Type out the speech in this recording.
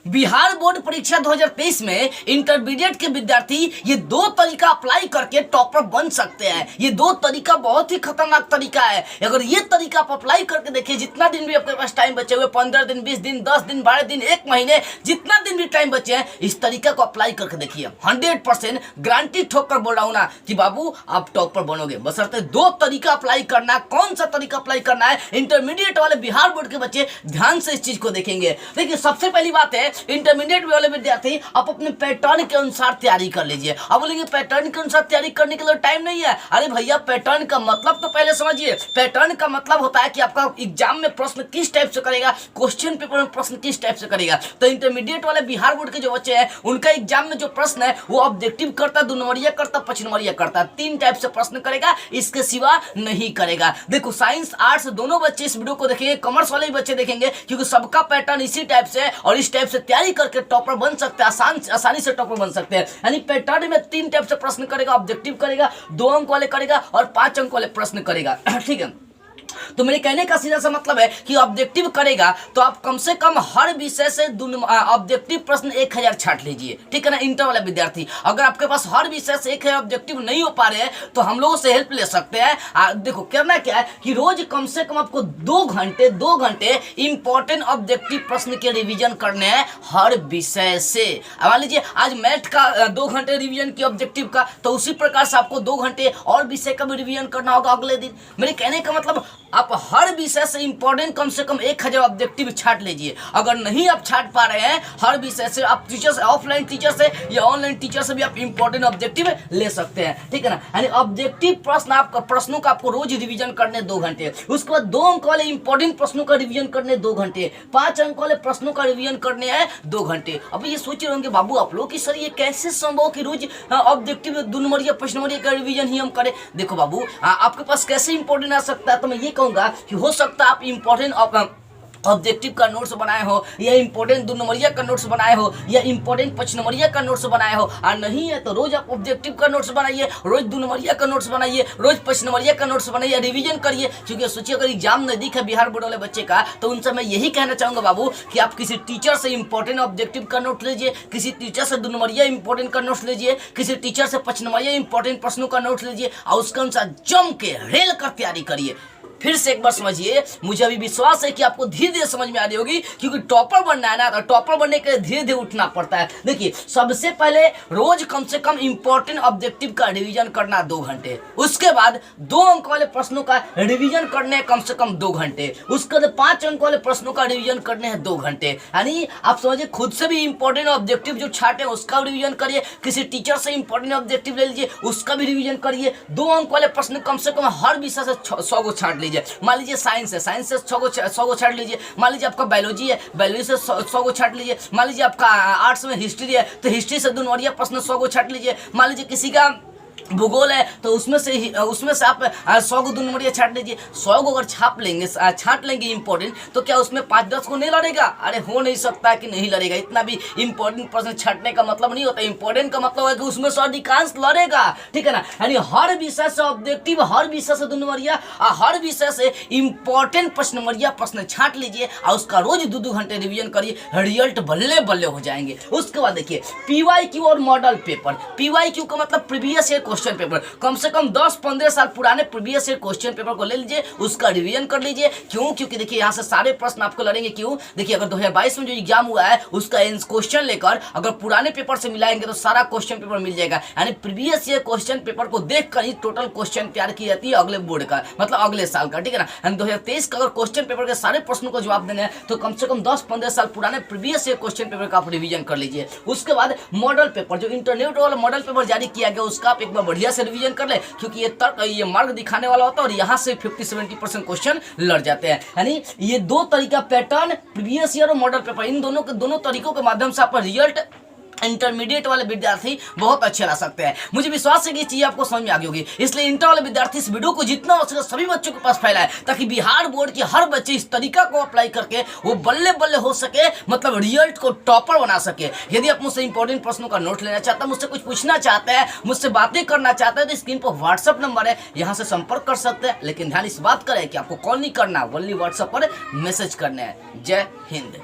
Bihar board परीक्षा 2023 में intermediate के विद्यार्थी ये दो तरीका अप्लाई करके टॉपर बन सकते हैं। ये दो तरीका बहुत ही खतरनाक तरीका है। अगर ये तरीका आप अप्लाई करके देखिए, जितना दिन भी आपके पास टाइम बचे हुए, 15 दिन, 20 दिन, 10 दिन, 12 दिन, 1 महीने, जितना दिन भी टाइम बचे हैं, इस तरीका को अप्लाई करके देखिए। 100% गारंटी ठोक कर बोल रहा हूं ना कि बाबू आप टॉपर बनोगे। बशर्ते दो तरीका अप्लाई करना। कौन सा तरीका अप्लाई करना है, इंटरमीडिएट वाले बिहार बोर्ड के बच्चे ध्यान से इस चीज को देखेंगे। देखिए, सबसे पहली बात है, इंटरमीडिएट वाले विद्यार्थी आप अपने पैटर्न के अनुसार तैयारी कर लीजिए। अब बोलेंगे पैटर्न के अनुसार तैयारी करने के लिए टाइम नहीं है। अरे भैया, पैटर्न का मतलब तो पहले समझिए। पैटर्न का मतलब होता है कि आपका एग्जाम में प्रश्न किस टाइप से करेगा, क्वेश्चन पेपर में प्रश्न किस टाइप से करेगा। तो इंटरमीडिएट वाले बिहार बोर्ड के जो बच्चे हैं, उनका एग्जाम में जो प्रश्न है वो ऑब्जेक्टिव करता, 2 नंबरिया करता, 5 नंबरिया करता, 3 टाइप से प्रश्न करेगा, इसके सिवा नहीं करेगा। देखो, साइंस आर्ट्स दोनों बच्चे इस वीडियो को देखेंगे, कॉमर्स वाले भी बच्चे देखेंगे, क्योंकि सबका पैटर्न इसी टाइप से और इस टाइप से तैयारी करके टॉपर बन सकते हैं। आसानी से टॉपर बन सकते हैं। यानी पैटर्न में 3 टाइप से प्रश्न करेगा, ऑब्जेक्टिव करेगा, 2 अंक वाले करेगा और 5 अंक वाले प्रश्न करेगा। ठीक है, तो मेरे कहने का सीधा सा मतलब है कि ऑब्जेक्टिव करेगा तो आप कम से कम हर विषय से ऑब्जेक्टिव प्रश्न 1000 छाट लीजिए। ठीक है ना, इंटर वाले विद्यार्थी। अगर आपके पास हर विषय से 1000 ऑब्जेक्टिव नहीं हो पा रहे हैं तो हम लोगों से हेल्प ले सकते हैं। देखो, करना क्या है कि रोज कम से कम आपको 2 घंटे इंपॉर्टेंट ऑब्जेक्टिव प्रश्न के रिविजन करने हैं हर विषय से। मान लीजिए आज मैथ का 2 घंटे रिविजन किया ऑब्जेक्टिव का, तो उसी प्रकार से आपको 2 घंटे और विषय का भी रिविजन करना होगा अगले दिन। मेरे कहने का मतलब, आप हर विषय से इंपॉर्टेंट कम से कम 1000 ऑब्जेक्टिव छाट लीजिए। अगर नहीं आप छाट पा रहे हैं हर विषय से, आप टीचर से, ऑफलाइन टीचर से या ऑनलाइन टीचर से भी आप इंपॉर्टेंट ऑब्जेक्टिव ले सकते हैं। ठीक है ना, यानी ऑब्जेक्टिव प्रश्नों का आपको रोज रिवीजन करने 2 घंटे, उसके बाद 2 अंक वाले इंपॉर्टेंट प्रश्नों का रिवीजन करने 2 घंटे, 5 अंक वाले प्रश्नों का रिवीजन करने हैं 2 घंटे। अब ये सोच रहे होंगे बाबू आप लोग कि सर ये कैसे संभव कि रोज ऑब्जेक्टिव 2 नंबरिया 5 नंबरिया का रिवीजन ही हम करें। देखो बाबू, आपके पास कैसे इंपॉर्टेंट आ सकता है, तो मैं ये कहूंगा कि हो सकता है आप इंपॉर्टेंट ऑब्जेक्टिव का नोट्स बनाए हो, या इंपॉर्टेंट 2 नंबरिया का नोट्स बनाए हो, या इंपॉर्टेंट 5 नंबरिया का नोट्स बनाए हो। और नहीं है तो रोज आप ऑब्जेक्टिव का नोट्स बनाइए, रोज 2 नंबरिया का नोट्स बनाइए, रोज 5 नंबरिया का नोट्स बनाइए, रिवीजन करिए। क्योंकि सोचिए अगर एग्जाम नजदीक है बिहार बोर्ड वाले बच्चे का, तो उनसे मैं यही कहना चाहूंगा बाबू कि आप किसी टीचर से इंपॉर्टेंट ऑब्जेक्टिव का नोट लीजिए, किसी टीचर से 2 नंबरिया इंपॉर्टेंट का नोट्स लीजिए, किसी टीचर से 5 नंबरिया इंपॉर्टेंट प्रश्नों का नोट्स लीजिए और उसके अनुसार जम के रेल कर तैयारी करिए। फिर से एक बार समझिए, मुझे अभी विश्वास है कि आपको धीरे धीरे समझ में आ रही होगी, क्योंकि टॉपर बनना है ना, तो टॉपर बनने के लिए धीरे धीरे उठना पड़ता है। देखिए, सबसे पहले रोज कम से कम इंपॉर्टेंट ऑब्जेक्टिव का रिवीजन करना 2 घंटे, उसके बाद 2 अंक वाले प्रश्नों का रिवीजन करने कम से कम 2 घंटे, उसके बाद 5 अंक वाले प्रश्नों का रिवीजन करने हैं 2 घंटे। यानी आप समझिए, खुद से भी इंपॉर्टेंट ऑब्जेक्टिव जो छाटे उसका रिवीजन करिए, किसी टीचर से इंपॉर्टेंट ऑब्जेक्टिव ले लीजिए, उसका भी रिवीजन करिए। 2 अंक वाले प्रश्न कम से कम हर विषय से 100 को छाट लीजिए। मान लीजिए साइंस है, साइंस से 100 को छाट लीजिए। मान लीजिए आपका बायोलॉजी है, बायोलॉजी से 100 को छाट लीजिए। मान लीजिए आपका आर्ट्स में हिस्ट्री है, तो हिस्ट्री से 2 नंबरिया प्रश्न 100 को छाट लीजिए। मान लीजिए किसी का भूगोल है, तो उसमें से आप 100 को 2 नंबरिया छाट लीजिए। 100 को अगर छाट लेंगे इंपॉर्टेंट, तो क्या उसमें 5-10 को नहीं लड़ेगा? अरे हो नहीं सकता कि नहीं लड़ेगा। इतना भी इंपॉर्टेंट प्रश्न छाटने का मतलब नहीं होता। इंपॉर्टेंट का मतलब है कि उसमें से अधिकांश लड़ेगा। ठीक है ना, यानी हर विषय से ऑब्जेक्टिव, हर विषय से 2 नंबरिया, हर विषय से इंपॉर्टेंट 5 नंबरिया प्रश्न छाट लीजिए और उसका रोज 2-2 घंटे रिवीजन करिए। रिजल्ट बल्ले बल्ले हो जाएंगे। उसके बाद देखिए, PYQ और मॉडल पेपर। PYQ का मतलब प्रीवियस ईयर क्वेश्चन पेपर, कम से कम 10-15 साल पुराने प्रीवियस ईयर क्वेश्चन पेपर को ले लीजिए, उसका रिवीजन कर लीजिए। क्यों? क्योंकि देखिए यहाँ से सारे प्रश्न आपको लड़ेंगे। क्यों? देखिए, अगर 2022 में जो एग्जाम हुआ है उसका क्वेश्चन लेकर अगर पुराने पेपर से मिलाएंगे तो सारा क्वेश्चन पेपर मिल जाएगा। यानी प्रीवियस ईयर क्वेश्चन पेपर को देखकर ही टोटल क्वेश्चन तैयार की जाती है अगले बोर्ड का, मतलब अगले साल का। ठीक है ना, यानी 2023 का अगर क्वेश्चन पेपर के सारे प्रश्नों को जवाब देने हैं तो कम से कम 10-15 साल पुराने प्रीवियस ईयर क्वेश्चन पेपर का आप रिवीजन कर लीजिए। उसके बाद मॉडल पेपर, जो इंटरनेट वाला मॉडल पेपर जारी किया गया, उसका आप एक बार बढ़िया से रिवीजन कर ले, क्योंकि ये मार्ग दिखाने वाला होता है और यहाँ से 50-70% क्वेश्चन लड़ जाते हैं। यानी ये 2 तरीका, पैटर्न, प्रीवियस ईयर और मॉडल पेपर, इन दोनों तरीकों के माध्यम से आपका रिजल्ट इंटरमीडिएट वाले विद्यार्थी बहुत अच्छे ला सकते हैं। मुझे विश्वास है कि ये चीज आपको समझ में आ गई होगी। इसलिए इंटर वाले विद्यार्थी इस वीडियो को जितना हो सके सभी बच्चों के पास फैलाए, ताकि बिहार बोर्ड के हर बच्चे इस तरीका को अप्लाई करके वो बल्ले बल्ले हो सके, मतलब रिजल्ट को टॉपर बना सके। यदि आप मुझसे इंपॉर्टेंट प्रश्नों का नोट लेना चाहते हैं, मुझसे कुछ पूछना चाहते हैं, मुझसे बातें करना चाहते हैं, तो स्क्रीन पर व्हाट्सअप नंबर है, यहाँ से संपर्क कर सकते हैं। लेकिन ध्यान इस बात करें कि आपको कॉल नहीं करना, ओनली व्हाट्सअप पर मैसेज करना है। जय हिंद।